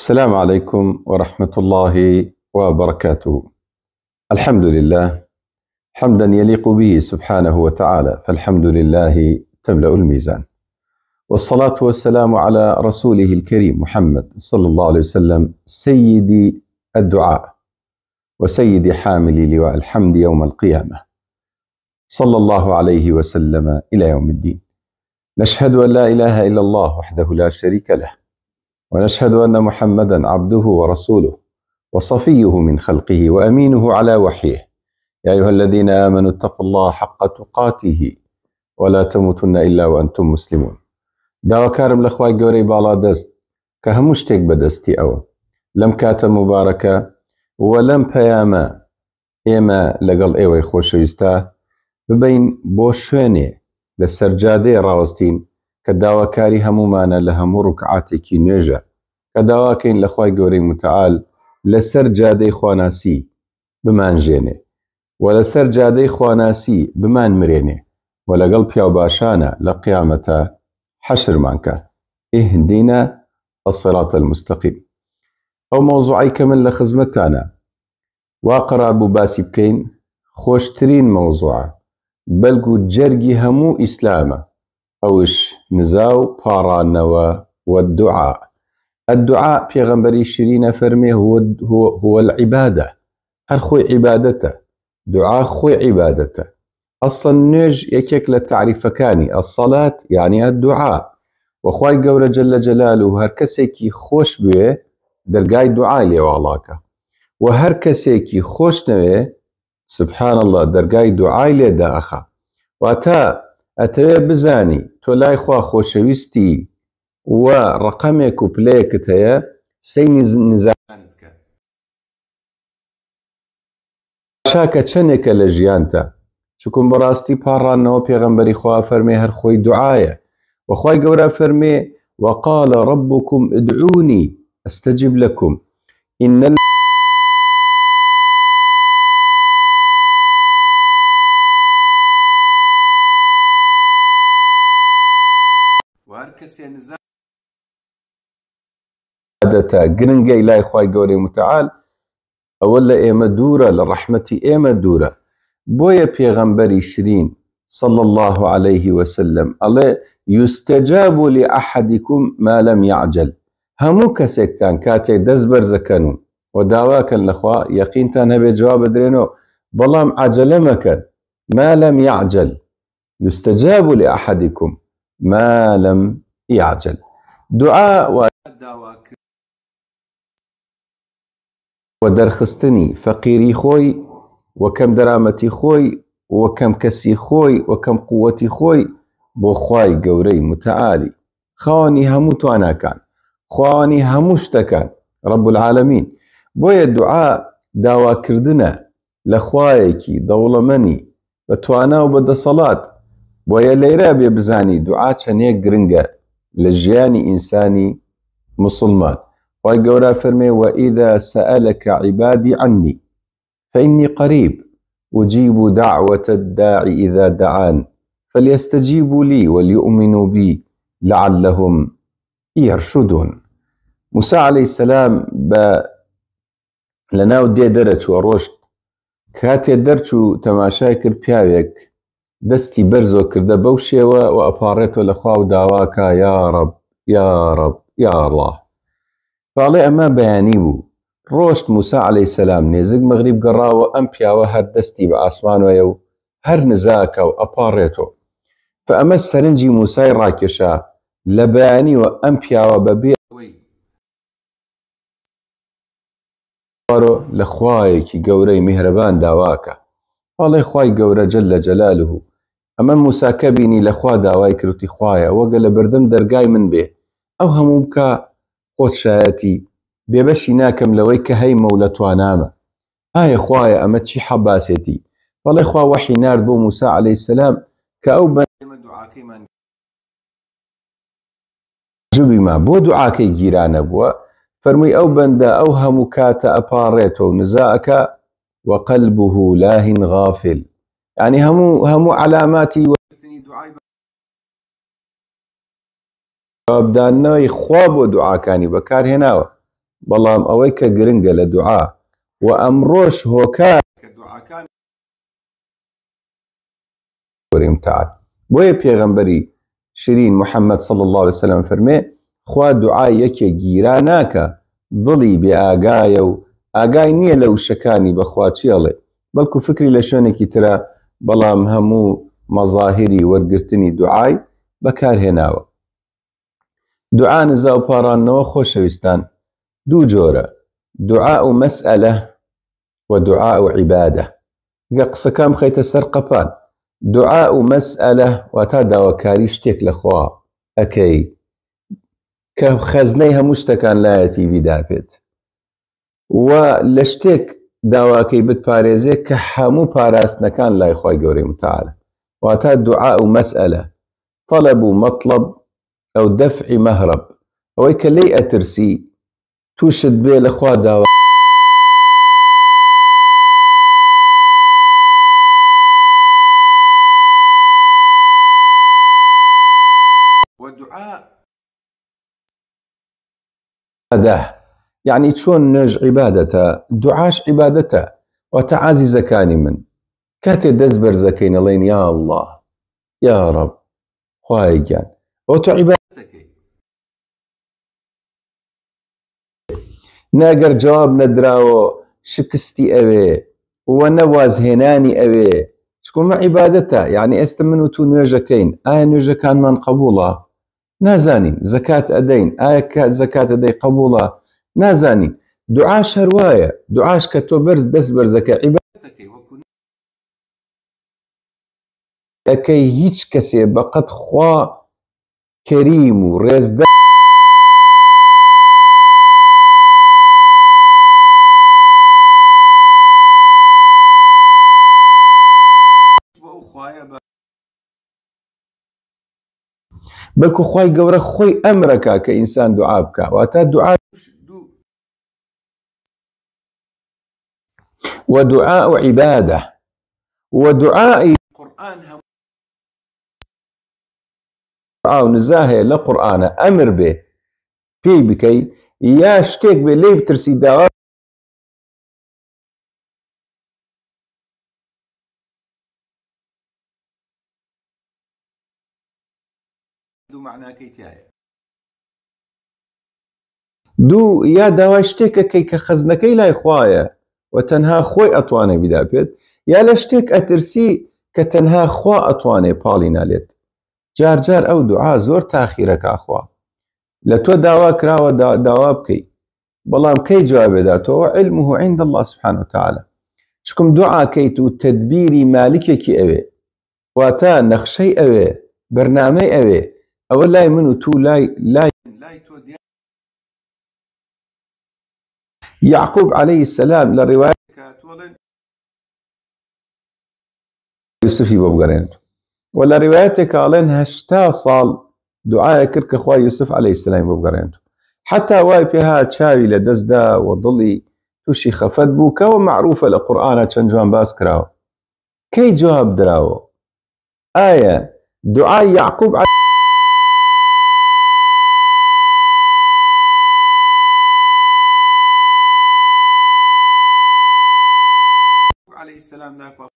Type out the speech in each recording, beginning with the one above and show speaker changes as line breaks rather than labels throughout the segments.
السلام عليكم ورحمة الله وبركاته. الحمد لله حمدا يليق به سبحانه وتعالى، فالحمد لله تملأ الميزان، والصلاة والسلام على رسوله الكريم محمد صلى الله عليه وسلم، سيد الدعاء وسيد حامل لواء الحمد يوم القيامة، صلى الله عليه وسلم إلى يوم الدين. نشهد أن لا إله إلا الله وحده لا شريك له، ونشهد أن محمدا عبده ورسوله وصفيه من خلقه وأمينه على وحيه. يا أيها الذين آمنوا اتقوا الله حق تقاته ولا تموتن إلا وأنتم مسلمون. داواکارم لەخوای گەورەی باڵا دەست کە هەموو شتێک بەدەستی ئەوە لەم کاتە مبارەکە و لەم پەیامە ئێمە لەگەڵ ئێوەی خۆشەویستە ببین بۆ شوێنێ لە سەرجادەی ڕاوەستین کە داواکاری هەمومانە لە هەموو ڕکعاتێکی نوێژە کە داواکەین لەخوای گەورەی متعال لەسەر جادەی خواناسی بمانژێنێ و لەسەر جادەی خواناسی بمان مرێنێ و لەگەڵ پیاو باشانە لە قیامەتە حەشرمانکە. ئیهدینا الصراط المستقیم. ئەو مەوزوعی کە من لە خزمەتتانە وا قەرار بوو باسی بکەین، خۆشترین مەوزوعە بەلکو جەرگی هەموو ئیسلامە، ئەوش نزا و پاڕانەوە والدعاء. الدعاء پێغەمبەری شیرینە فەرمێ هو العیبادە، هەر خۆی عیبادەتە، دعا خۆی عیبادەتە. ئەسڵەن نوێژ یەکێک لە تعریفەکانی الصەلات یعنی الدعاء، وەخوای گەورە جەلە جەلاله هەر کەسێکی خۆش بوێ دەرگای دوعای لێواڵاکە، و هەر کەسێکی خۆش نەوێ سبحان الله دەرگای دوعای لێدا ئەخا. واتە ئەتەوێ بزانی تۆ لای خوا خۆشەویستی و ڕقەمێک و پلەیەکت هەیە سەیری نزاکانت کە شاکە چەندێکە لە ژیانتە، چکم بەڕاستی پاڕانەوە پێغەمبەری خوا فەرمێ هەر خۆی دوعایە، وەخوای گەورە فەرمێ وقال ربكم ادعوني استجب لكم إن وهر کەسێ نزا عادەتە گرنگەی لای خوای گەورەی متعال ئەوە لە ئێمە دوورە، لە ڕەحمەتی ئێمە دوورە. بۆیە پێغەمبەری شرین صلى الله عليه وسلم ئەڵێ يستجاب لأحدكم ما لم يعجل. هەموو کەسێکتان کاتێک دەست بەرزەکەن و داواکەن لەخوا یەقینتان هەبێ جواب بدرێنەوە، بەڵام عەجەلە مەکەن. ما لم يعجل يستجاب لأحدكم ما لم يعجل. دعاء و دەرخستنی فەقیری خۆی و کەم دەرامەتی خۆی و کەم کەسی خۆی و کەم قووەتی خۆی بۆ خوای گەورەی متعالی، خاوەنی هەموو تواناکان، خاوەنی هەموو شتەکان رب العالمین. بۆیە دوعا داواکردنە لە خوایەکی دەوڵەمەنی بە توانا و بەدەسەڵات. بۆیە لەیرە بێ بزانی دوعا چەندێک گرنگە لە ژیانی ئینسانی مسلمان. خوای گەورە فەرمێ وإذا سألك عبادي عني فإني قريب أجيب دعوة الداع إذا دعان فليستجيبوا لي وليؤمنوا بي لعلهم يرشدون. موسى عليه السلام لەناو دێ دەرەچووە ڕۆشت، کاتێ دەرچوو تەماشای کرد پیاوێک دەستی بەرزۆ کردە بەو شێوە و ئەپاڕێتەوە لە خوا و داواکە یا ڕەب یا ڕەب یا الله. باڵێ ئەمە بەیانی بوو. ڕۆشت موسى عليه السلام نێزک مەغریب گەڕاوە، ئەم پیاوە هەر دەستی بە ئاسمانوەیە و هەر نزاکە و ئەپاڕێتەوە. فەئەمە سەرنجی موسای ڕاکێشا لە بەیانیوە ئەم پیاوە بەبێ لە خوایەکی گەورەی میهرەبان داواکە. باڵێ خوای گەورە جەلە جەلاله ئەمە موساکە بینی لە خوا داوای کردی خوایە وەگە لە بەردەم دەرگای من بێ، ئەو هەموو بکە خۆت شایەتی بێبەشی ناکەم لەوەی کە هەیمە و لە توانامە. ئایا خوایە ئەمە چی حەباسێتی؟ بەڵێ خوا وەحی نارد بۆ موسى عليه السلام کە ئەو بەندەمە دوعاکەیمان جوبیما بۆ دوعاکەی گیرانە بووە، فەرمووی ئەو بەندە ئەو هەموو کاتە ئەپاڕێتەوە و نزاکە وقلبه لاه غافل، يعني هەموو علاماتی وەرگرتنی دوعای جوابدانەوەی خوا بۆ دوعاکانی بەکارهێناوە. بەڵام ئەوەی کە گرنگە لە دوعا و ئەمڕۆش هۆکار کە دوعاکان متعال بۆیە پێغەمبەری شیرین محەممەد صلی الله عليه وسلم فەرمێ خوا دوعای یەکێ گیرا ناکە دڵی بێ ئاگایە و ئاگای نییە لە وشەکانی بەخوا چێڵێ بەڵکو فکری لە شوێنێکی ترە بەڵام هەموو مەظاهری وەرگرتنی دوعای بەکارهێناوە. دوعا نزا و پاڕانەوە خۆشەویستان دوو جۆرە، دوعا و مەسئەلە و دوعا و عیبادە. گە قسەکان بخەیتە سەر قەپان، دوعا و مەسئەلە واتە داواکاری شتێک لە خوا ئەکەی کە خەزنەی هەموو شتەکان لایەتی بیدا بێت و لە شتێک داواکەی بتپارێزێ کە هەموو پاراستنەکان لای خوای گەورەی متعالە واتە دوعا و مەسئەلە، طەلەب و مەطلب ئەو دەفعی مەهرەب، ئەوەی کە لێی ئەترسی تووشت بێ لە خوا داوا يعني چۆن نوێژ عیبادەتە، دوعاش عیبادەتە. واتە عازیزەکانی من کاتێ دەست بەرزەکەین ئەڵێن یا الله یا ڕەب خوای گیان ئەو تۆ عیبادەتەکەی. ناگەر جواب نەدراوە شکستی ئەوێ و نەوازهێنانی ئەوێ چکۆمە عیبادەتە. یعنی ئێستا من و تو نوێژەکەین، ئایا نوێژەکانمان قبوڵە؟ نازانین. زەکات ئەدەین، ئایا زەکات ئەدەی قبوڵە؟ نازانین. دوعاش هەروایە، دوعاش کە تۆ بەرز دەست بەرزەکە عیبادەتەکەی وەکو ئەکەی هیچ کەسێ بەقەد خوا کەریم و ڕێزدە بەڵکو خوای گەورە خۆی ئەمرەکە کە ئینسان دوعا بکە. واتە دوعا ودعاء عبادة ودعاء قرآن هم دعاء نزاهه لقرآن أمر به في بكي يا شتيك بلي بترسي دعاء دو معناه كيتايا دو يا دعاء شتيك كي كخزنكي لا إخوايا وتەنها خۆی ئەتوانێ بیدا بێت یا لە شتێک ئەترسی کە تەنها خوا ئەتوانێ پاڵی نالێت. جارجار ئەو دوعا زۆر تاخیرەکە خوا لە تۆ داوا کراوە داوا بکەی بەڵام کەی جوابێداتەوە علمه عند الله سبحانه وتعالى. چکم دوعاکەیت و تەدبیری مالکێکی ئەوێ واتە نەخشەی ئەوێ بەرنامەی ئەوێ ئەوە لای من و تو لای تۆ يعقوب عليه السلام للرواية يوسفي بوبقرين ولا روايتك قالين هشتا صال دعاء كرك اخوة يوسف عليه السلام بوبقرين حتى واي فيها تشاوي لدزدا وضلي توشي خفت بوكا ومعروفة لقرآن تشنجوان باسكراو كي جواب دراو آية دعاء يعقوب عليه السلام دافع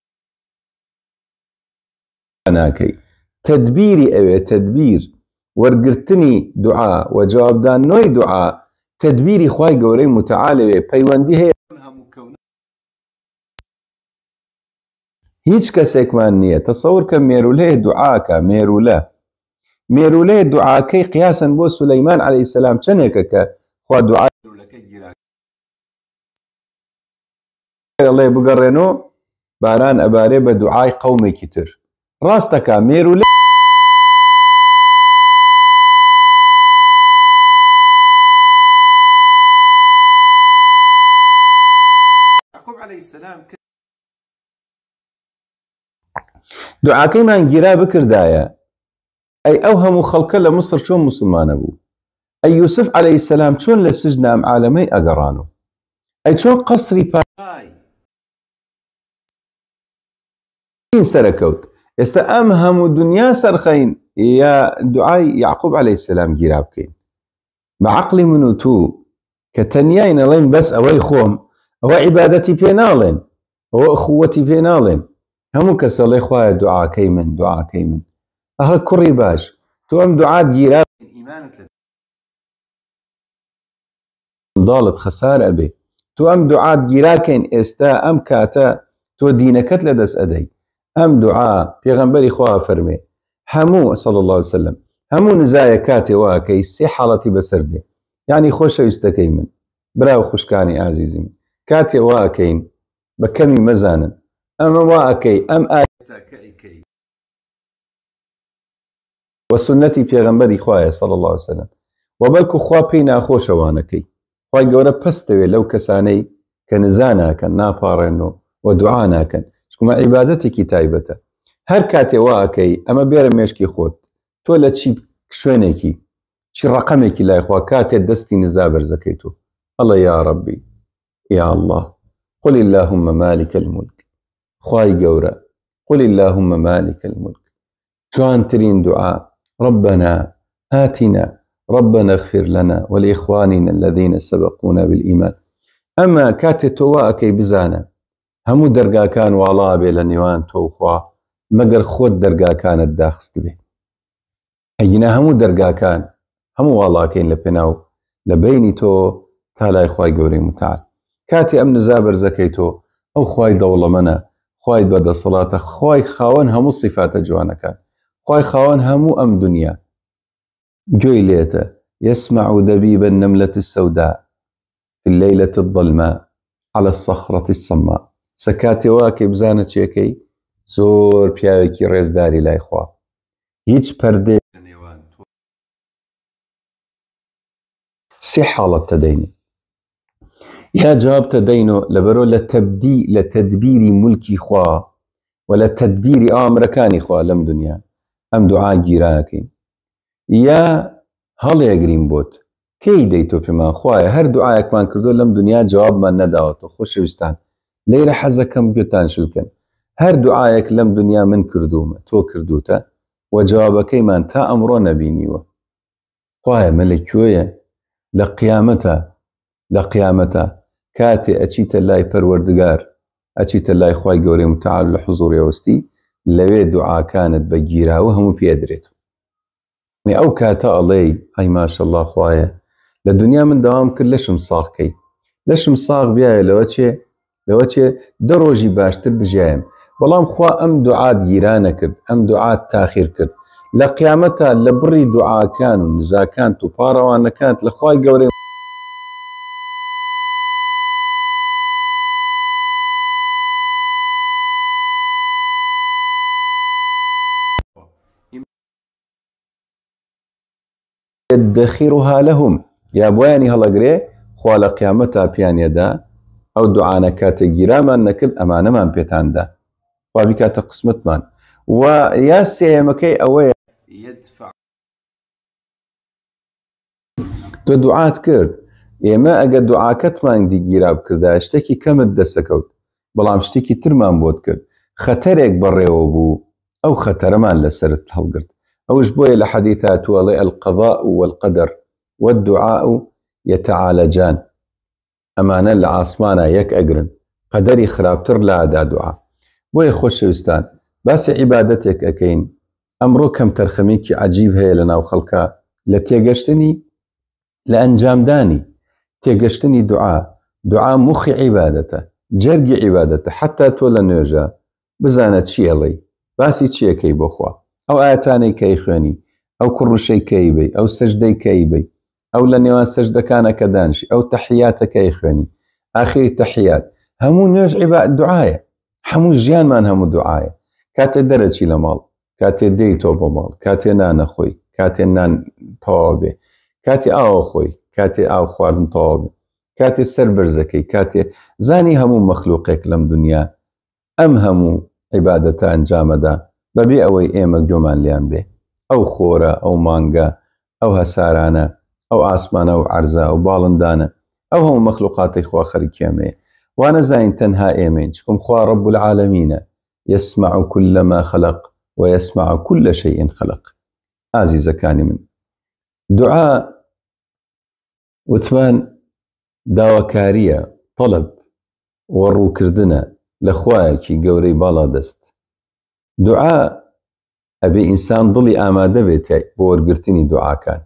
ناكي تدبيري أوي تدبير ورقرتني دعاء وجواب دان نوي دعاء تدبيري خواي قوري متعالي بيواندي هي هيج كسيكمان نية تصور كميروليه دعاك ميروليه دعاكي قياسا بو سليمان عليه السلام چنكك خوا دعاء الله بقرنو باران أباري بدعاء قومي كتر راستك ميروليه يعقوب عليه السلام دعاكي ما انجرا بكردايا أي أوهم خلق لمصر شون مسلمان أبو أي يوسف عليه السلام شون لسجنام عالمي أقرانو أي شون قصري باي سركوت استأمهم الدنيا سرخين يا دعاء يعقوب عليه السلام جرابكين بعقل منو تو کە تەنیای نەڵێن بەس ئەوەی خۆم، ئەوە عیبادەتی پێ ناڵێن، ئەوە ئەخوەتی پێ ناڵێن. هەموو کەس ئەڵێ خوایە دوعاکەی من، دوعاکەی من. ئەخە کوڕی باش، تۆ ئەم دوعات گیرا ئیمانت لە داڵت خەسار ئەبێ. تۆ ئەم دوعات گیراکەین ئێستا ئەم کاتە تۆ دینەکەت لە دەست ئەدەی. ئەم دوعا پێغەمبەری خوا فەرمێ هەموو صلی الله عليه وسلم هەموو نزایە کاتێ واکەی سێ حاڵەتی بەسەر دێ. یعنی خۆشەویستەکەی من، براو خوشکانی ئازیزی من، کاتێ واکەین بە کەمی مەزانن ئەمە واکەی ئەم ئاەتەکەی وە سنەتی پێغەمبەری خوایە صلی الله عليه وسلم و بەڵکو خوا پێی ناخۆشەوانەکەی. خوای گەورە پەستەوێ لەو کەسانەی کە نزا ناکەن، ناپاڕێنەوە و دوعا ناکەن، چکمە عیبادەتێکی تایبەتە. هەر کاتێ واکەی ئەمە بێرە مێشکی خۆت، تۆ لە چی شوێنێکی چی ڕقەمێکی لای خوا کاتێ دەستی نزا بەرزەکەی تۆ ئەڵێ یا ڕەبی یا الله قل اللهم مالك الملك. خوای گەورە قل اللهم مالك الملك. جوانترین دوعا ربنا آتنا ربنا اغفر لنا ولإخواننا الذين سبقونا بالإيمان. أما كاتي تواكي بزانا همو درقا كان والله لە نێوان تۆ و خوا مەگەر خۆت دەرگا کانت داخست بێ. ئەگینا هەموو دەرگاکان هەموو واڵاکەین لە پێناو لە بینی تۆ تا لای خوای گەورەی متعال. کاتی ئەم نزا بەرزەکەی تۆ ئەو خوای دەوڵەمەنە، خوای بەدەسەڵاتە، خوای خاوەن هەموو صفاتە جوانەکان، خوای خاوەن هەموو ئەم دنیا گوێی لێتە. يسمع دبيب النملة السوداء في الليلة الظلماء على الصخرة الصماء. سەکاتێ واکەی بزانە چێکەی زۆر پیاوێکی ڕێزداری لای خوا، هیچ پەردەی لە نێوان تۆ. سێ حاڵەت تەدەینێ. یا جواب تەدەینۆ لەبەرۆ لە تەدبیری مولکی خوا و لە تەدبیری ئامرەکانی خوا لەم دنیا ئەم دوعا گیراکەین، یا هەڵێگرین بۆت کەی دەی تۆ پێمان خوایە هەر دوعایەکمان کردو لەم دنیا جوابمان نەداوەتەوە. خۆشەویستان لەیرە حەزەکەم گوێتان شلکەن، هەر دوعایەک لەم دنیا من کردومە تۆ کردوتە و جوابەکەیمان تا ئەمڕۆ نەبینیوە. خوایە مەلەکوێیە لە قیامەتە کاتێ ئەچیتە لای پەروەردگار، ئەچیتە لای خوای گەورەی متعال لە حوزوڕی ئەوستی، لەوێ دوعاکانت بە گیراوە هەموو پێدرێت. ئەو کاتە ئەڵێی ئەی ماشەڵڵا خوایە لە دنیا من داوام کرد لەشم ساغکەی، لەشم ساغ بیایە لەوە چێ دە ڕۆژی باشتر بژایم، بەڵام خوا ئەم دوعات گیرا نەکرد، ئەم دوعات تاخیر کرد. لە قیامەتە لە بڕی دوعاکان و نزاکانت و پاڕەوانەکانت لە خوای گەورەی يدخرها لهم، یا بۆیانی هەڵەگرێ خوا لە قیامەتە پیانێدا ئەو دوعانە کاتێ گیرامان نەکرد ئەمانەمان پێتاندا، خوا بیکاتە قسمتمان. و یا سێیەمەکەی ئەوەیە تۆ دوعات کرد، ئێمە ئەگە دوعاکەتمان دیگیرا بکردا شتێکی کەمت دەسەکەوت، بەڵام شتێکی ترمان بۆت کرد، خەتەرێک بەڕێوە بوو، ئەو خەتەرەمان لەسرت هەڵگرت. ئەوش بۆیە لە حەدیثا توەڵێ القضاء والقدر والدعاء يتعالجان. ئەمانە لە ئاسمانە یەک ئەگرن، قەدەری خراپتر لادا دوعا. بۆیە خۆشەویستان باسی عیبادەتێک ئەکەین. ئەمڕۆ کەم تەرخەمێکی عەجیب هەیە لە ناو خەڵکە لە تێگەشتنی لە ئەنجامدانی تێگەشتنی دوعا مخی عیبادەتە، جەرگی عیبادەتە. حتا تۆ لە نوێژە بزانە چی ئەڵێی، باسی چیەکەی بۆ خوا، ئەو ئاەتانەی کەی خوێنی، ئەو کوڕوشەی کەی بی، ئەو سەجدەی کەی بی، ئەو لە نێوان سەجدەکانە کە دانشی، ئەو تەحیاتەکەی خوێنی، ئاخری تەحیات، هەموو نوێژ دوعایە، هەموو ژیانمان هەموو دوعایە. کاتێ دەرەچی لە ماڵ، کاتێ دەی تۆ بۆ ماڵ، کاتێ نانەخۆی، کاتێ نان تەواو بێ، کاتێ ئاوە خۆی، کاتێ ئاو خواردن تەواو بێ، کاتێ سەر بەرزەکەی، کاتێ زانی هەموو مەخلووقێک لەم دنیا ئەم هەموو عیبادەتە ئەنجامەدا بەبێ ئەوەی ئێمە گوێمان لیان بێ. ئەو خۆرە، ئەو مانگە، ئەو هەسارانە، ئەو ئاسمانە و عەرزە و باڵندانە، ئەو هەموو مەخلووقاتی خوا خەریکێمەیە. وانەزانین تەنها ئێمەین، چکم خوا رب العالمینە، يسمع كل ما خلق ويسمع كل شيء خلق. ئازیزەکانی من، دوعا وتمان داواکاریە، طەلب و ڕووکردنە لە خوایەکی گەورەی باڵا دەست. دوعا ئەبێ ئینسان دڵی ئامادە بێت بۆ وەرگرتنی دوعاکان.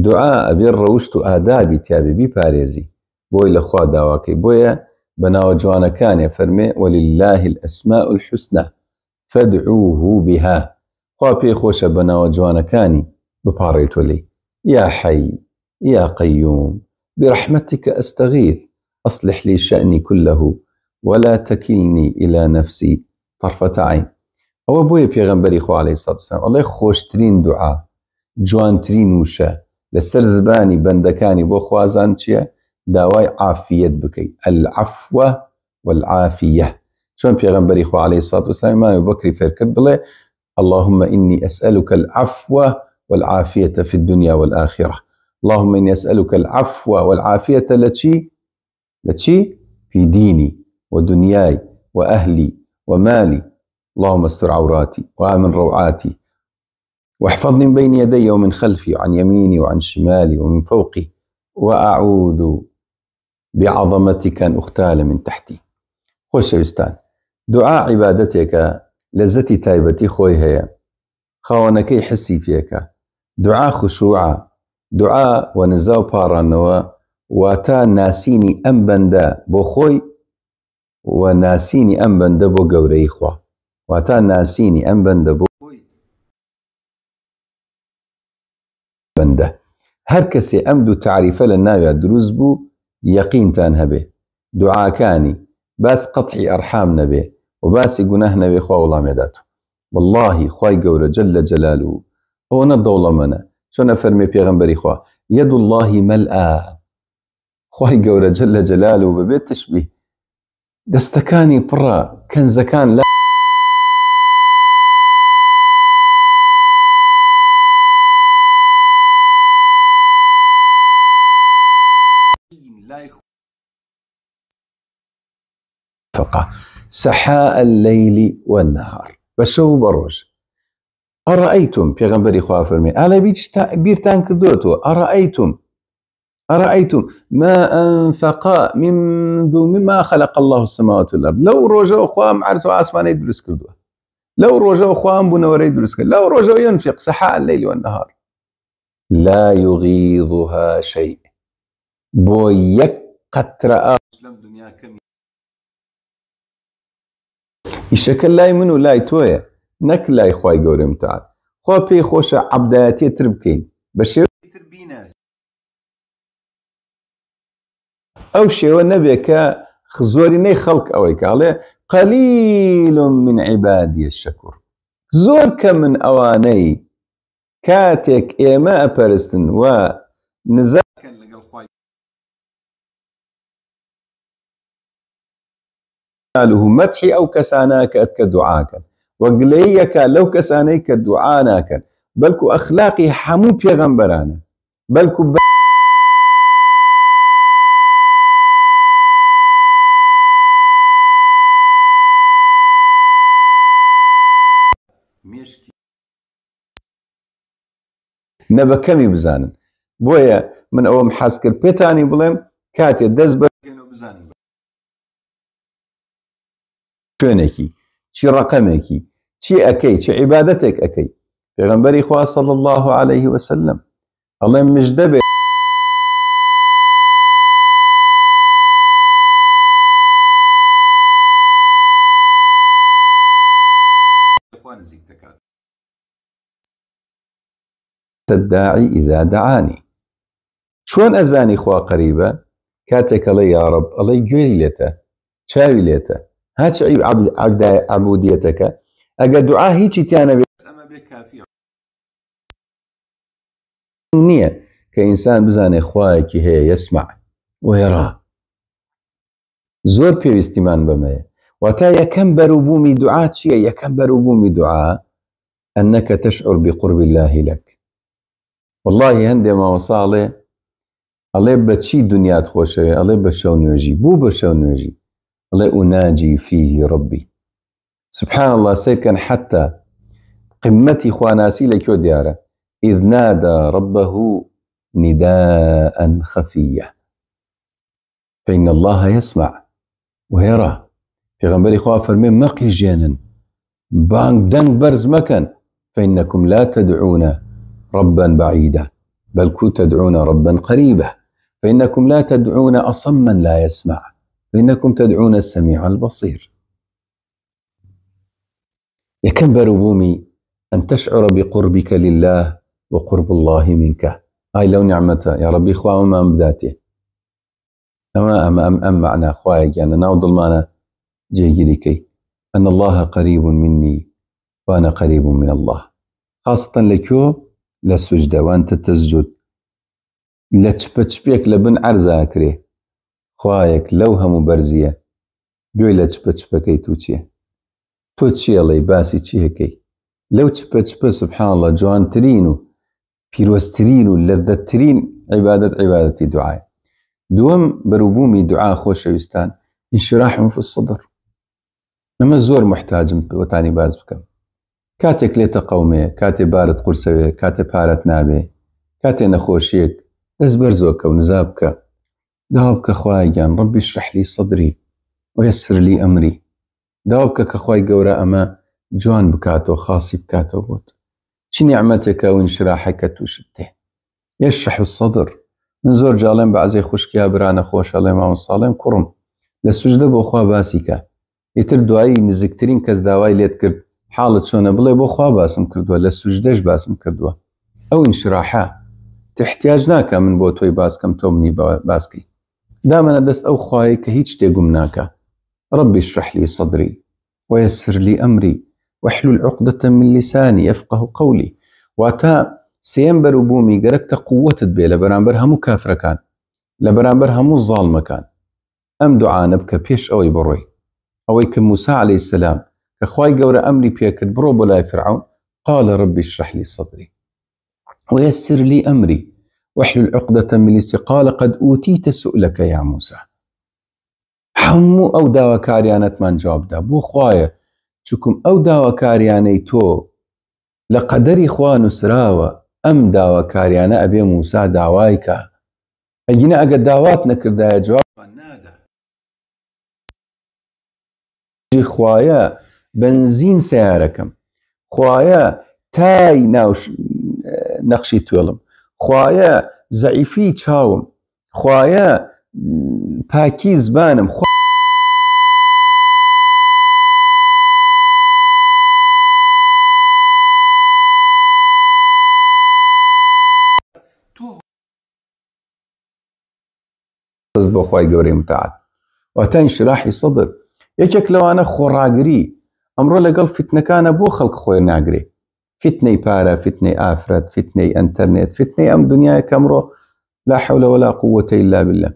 دوعا ئەبێ ڕەوشت و ئادابی تیابێ بیپارێزی بۆی لە خوا داواکەی. بۆیە بە ناوە جوانەکانێ فەرمێ وەللله الئەسماء الحوسنى فادعوه بها. خوا پێی خۆشە بە ناوە جوانەکانی بپاڕێتۆ لێی. یا حەی یا قەیوم برحمتك أستغيث أصلح لي شأني كله ولا تكلني إلى نفسي طرفة عين. ئەوە بۆیە پێغەمبەری خوا عەلەیهی سەڵاتو وەسەلام ئەڵێ خۆشترین دوعا، جوانترین وشە لەسەر زبانی بەندەکانی بۆ خوازان چییە؟ داوای عافیت بکەیت. العفو والعافیة. چۆن پێغەمبەری خوا عەلەیهی سەڵاتو وەسەلام ئیمام ئەبوبەکری فێر کرد بڵێ اللهم إني أسألك العفو والعافية في الدنيا والآخرة. اللهم إني أسألك العفو والعافية لتشي في ديني ودنياي وأهلي ومالي. اللهم استر عوراتي وآمن روعاتي واحفظني من بين يدي ومن خلفي وعن يميني وعن شمالي ومن فوقي وأعوذ بعظمتك أن أختال من تحتي. خۆشەویستان، دوعا عیبادەتێکە لەزەتی تایبەتی خۆی هەیە، خاوەنەکەی حسی پێکە. دوعا خوشوعە، دوعا وەنزا و پاڕانەوە واتە ناسینی ئەم بەندە بۆ خۆی و ناسینی ئەم بەندە بۆ گەورەی خوا. واتە ناسینی ئەم بەندە بۆ خۆی بەندە. هەر کەسێ ئەم دوو تعریفە لە ناویە دروست بوو یەقینتان هەبێ دوعاکانی باس قەتعی ئەرحام نەبێ و باسی گوناه نەبێ خوا وەڵامێداتوە. واللهی خوای گەورە جەلە جەلالوه ئەوە نە دەوڵەمەنە. چۆن ئەفەرمێ پێغەمبەری خوا یەد الله مەلئا. خوای گەورە جەلە جەلالوه بەبێ تەشبیه دەستەکانی پڕە کەنزەکان لا سحاء الليل والنهار بشو بروج. أرأيتم پیغمبری خوا فرمی ألا بیرتان کردوتو أرأيتم ما أنفق مما خلق الله السماوات والأرض. لو روجا خوام عرس وعسماني دروس كردوه، لو روجا خوام بنوري دروس كردوه، لو روجا ينفق سحاء الليل والنهار لا يغيظها شيء. بو يك قطرة دنيا كم ئیشەکە لای من و لای تۆیە، نەک لای خوای گەورەی متعال. خوا پێی خۆشە عەبدایەتیتر بکەین بە شێوەیەکی تر بیناسی. ئەو شێوە نەبێ کە زۆرینەی خەڵک ئەوەی کاڵێ قەلیل من عیبادی الشەکوور. زۆر کە من ئەوانەی کاتێک ئێمە ئەپەرستن و نزاکەن لەگەڵ خوای مەدحی ئەو کەسانە کە ئەتکە دوعاکەن وەگلەیەکە لەو کەسانەی کە دوعا ناکەن، بەلکو ئەخلاقی هەموو پێغەمبەرانە، بەلکو مێشکی نەبەکەمی بزانن. بۆیە من ئەوەم حەز کرد پێتانی بڵێم کاتێ دەست بەگەنەوە بزانن شوێنێکی چی ڕقەمێکی چی ئەەکەی چی عیبادەتێک ئەەکەی. پێغەمبەری خوا صلی الله عليه وسلم ئەڵێ مژدە بێ الداعي إذا دعاني. شلون أزاني خوا قريبة؟ كاتك الله يا رب الله يجوي لته شاوي لته هاتش عبوديتك أجا دعاء هيك تانا بس أما بكافي نية كإنسان بزاني خواك هي يسمع ويرى زور بيستمان بما وتا يكم بروبومي دعاء شيء يكم بروبومي دعاء أنك تشعر بقرب الله لك. والله عندما وصل الله بتشي دنيا تخوشه الله بشونوجي بو بشونوجي الله أناجي فيه ربي سبحان الله. سير كان حتى قمتي خواناسي لكيو دياره إذ نادى ربه نداء خفيا. فإن الله يسمع ويرى. پیغمبر خوا فرمي مقي جينن بانك دنگ برز مكان فإنكم لا تدعون ربا بعيدا بل تدعون ربا قريبا فإنكم لا تدعون أصما لا يسمع فإنكم تدعون السميع البصير. يكن بربومي أن تشعر بقربك لله وقرب الله منك. هاي لو نعمته يا ربي خوا ما بداته أما معنى خوايك يعني ناوض المعنى جيجريكي أن الله قريب مني وأنا قريب من الله. خاصة لكو للسجدة وأنت تسجد لتشبك لبن عرزاكري خوايك لوها مبرزية بيو لتشبكي توتشي الله باسي تشيكي لو تشبك سبحان الله جوان ترينو بيروسترينو لذترين عبادة دعاء. دوم بربومي دعاء خوش يستان انشراح في الصدر. لما الزور محتاج وتاني باز بكم كاتك ليتا قومي كاتي بارد قرسوي كاتي بارت نابي كاتي نخوشيك دزبرزوك ونزابك داوبك خواي جان ربي اشرح لي صدري ويسر لي أمري. داوبك كخواي قورا أما جوان بكاتو خاصي بكاتو بوت شي نعمتك وانشراحك توشته يشرح الصدر. من زور جالين بعزي خوشك يا برانا خوش الله ما صالم كرم للسجدة بوخوا باسيكا يتر دعاي نزكترين كز داواي ليت كرد حالة شونه بلي بوخوا باسم كردوا للسجدش باسم كردوا أو انشراحا تحتاج ناكا من بوتوي باسكم توبني باسكي دائما دست أو خواي كهيج تيقوم ناكا. ربي اشرح لي صدري ويسر لي أمري واحلل عقدة من لساني يفقه قولي. واتا سينبر بومي قرقت قوة بي لبرانبر همو كافر كان لبرانبر همو الظالم كان. أم دعاء نبكى بيش أوي بروي أوي كموسى عليه السلام كخواي قورا أمري بيكد برو بلاي فرعون قال ربي اشرح لي صدري ويسر لي أمري واحلل عقدة من لساني قال قد أوتيت سؤلك يا موسى. همو أو داوا كاريانت من جواب دا بو خوايا شكم أو داوا كارياني تو لقدري خوان سراوة أم داوا كاريانا أبي موسى داوايكا أجينا أقد داوات نكردا جواب نادا جي خوايا بنزين سياركم خوايا تاي ناوش نقشي تولم خوايا زعيفي تشاوم خوايا باكي زبانم بۆ خی گەورەی متعال واتە انشراحی صدر. یەکێک لەوانە خۆڕاگری ئەمڕۆ لەگەڵ فتنەکانە بۆ خەڵک خۆی ناگرێ فتنەی پارە فتنەی ئافرەت فتنەی ئەنتەرنێت فتنەی ئەم دنیای کەمڕۆ لا حول ولا قوة إلا بالله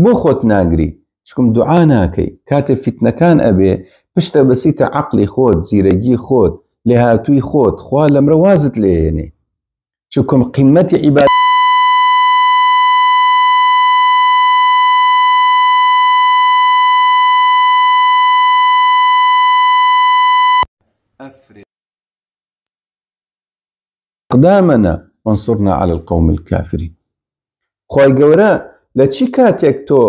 بۆ خۆت ناگری چکم دوعا ناکەی کاتێ فتنەکان ئەبێ پشتە بەسیتە عەقلی خۆت زیرەگی خۆت لێهاتووی خۆت خوا لەمرە وازت لێهێنێ چکم قیمەتی عیبادەت أقدامنا وانصرنا على القوم الكافرين. خواي گەورە لە چی کاتێک تۆ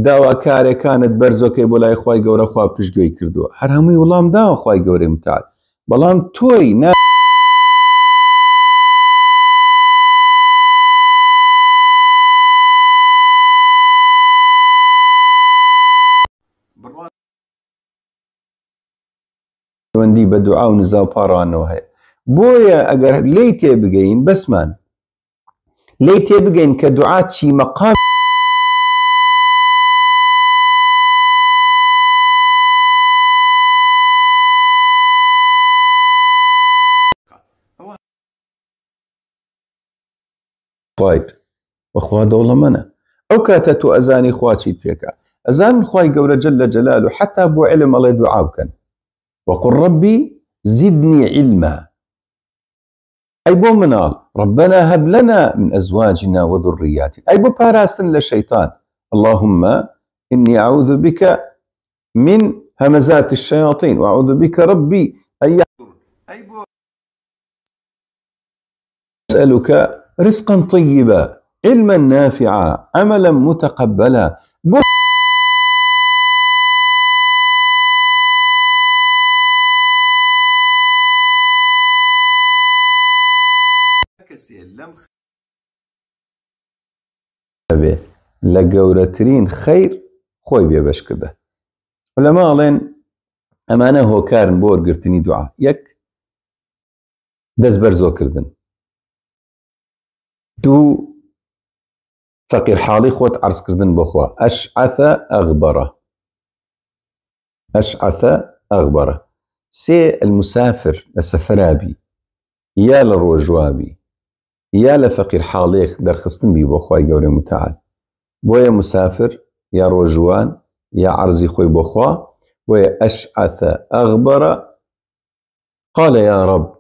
داواکارێکانت بەرزۆکەی بۆ لای خواي گەورە خوا پشتگوێی کردووە هەر هەمووی وەڵام داوە خواي گەورەی متعال بەڵام تۆی نا وەندی بە دوعا و نزا و پاڕانەوە هەیە. بۆیە ئەگەر لێی تێبگەین بەسمان لێی تێبگەین کە دوعا چی مەقام خوايت وخوا دەوڵەمەنە ئەو کاتە تۆ ئەزانی خوا چیت پێکا ئەزان خی گەورە جل جلاله حتى بۆ علم ئەڵێ دوعا بکەن وقل ربي زدني علما أي بو منال ربنا هب لنا من أزواجنا وذرياتنا أي بو باراستن للشيطان اللهم إني أعوذ بك من همزات الشياطين وأعوذ بك ربي أن يحضرون أي بو أسألك رزقا طيبا علما نافعا عملا متقبلا لم لجورترين خير خوي بيبش كده علماء لين أمانة هو كارن بور قرتني دعاء يك دز برزو كردن دو فقير حالي خوت عرس كردن بخوا أشعث أغبره أشعث أغبره سي المسافر لسفرابي يا لروجوابي يا لفقير حاليخ درخستن بي بخواي قوري متعال بويا مسافر يا روجوان يا عرزي خوي بخوا ويا أشعث أغبر قال يا رب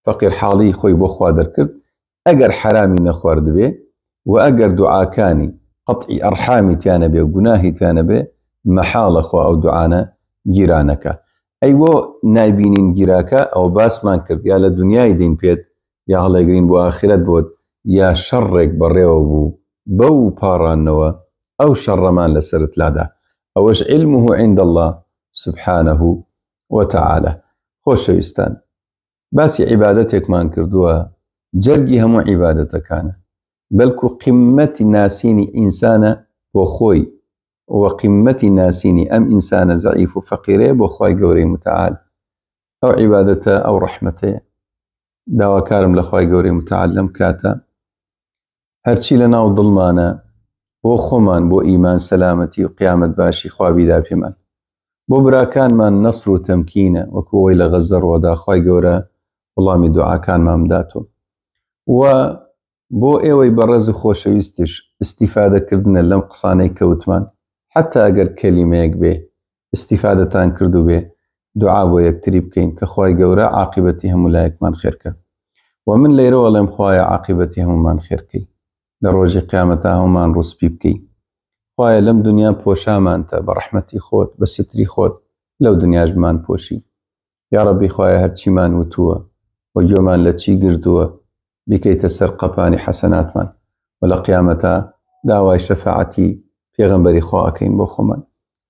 فقير حالي خوي بخوا دركرد أجر حرامي نخوارد بي وأجر دعاكاني قطعي أرحامي تانا بي وقناهي تانا بي محال أخوة أو دعانا جيرانك أيوة نايبينين جيراكا أو باس مان كرد يا لدنياي دين بيد يا هلا يقرين بو آخرت بود يا شرك بريو بو بو بارانوا أو شرمان لسرت لادا أوش علمه عند الله سبحانه وتعالى خوش يستان باسي عبادتك مان كردوها جرقي همو عبادتك كان بلكو قمة ناسيني إنسانة وخوي وقمة ناسيني أم إنسانة ضعيف وفقيرة بخوي قوري متعال أو عبادته أو رحمته داوا كارم لخوي قوري متعال لم كاتا هرچی لناو ظلمانا بو خومان بو إيمان سلامتي وقيامة باشي خوابي دا بمن بو براكان من نصر وتمكينه وكوي لغزر ودا خوي قورا والله من دعا كان ما مداتو و بو ايوي برز خوشويستش استفادة كردنا لم قصاني كوتمان حتى اگر كلمة به استفادة تان كردو به دعا بو يكتري بكين كخواي قورا عاقبتهم ولايك من خيرك ومن ليرو ولم خواي عاقبتهم من خيركي لروج قيامتهم من رسبي بكي خواي لم دنيا بوشا ما انت برحمتي خوت بستري خوت لو دنيا جمان بوشي يا ربي خواي هرچي من وتوا ويومان لتشي قردوا بكي تسر قباني حسنات من ولا قيامتا دعوى شفاعتي في غنبري خواكين بوخمان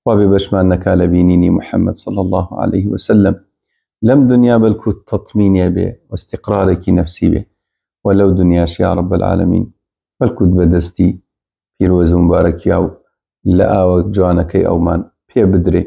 وببشمان نكال بينيني محمد صلى الله عليه وسلم لم دنيا بلكو التطمين به واستقرارك نفسي به ولو دنياش يا رب العالمين بلكو بدستي في روز مبارك ياو لآوك جوانكي أو من في بدري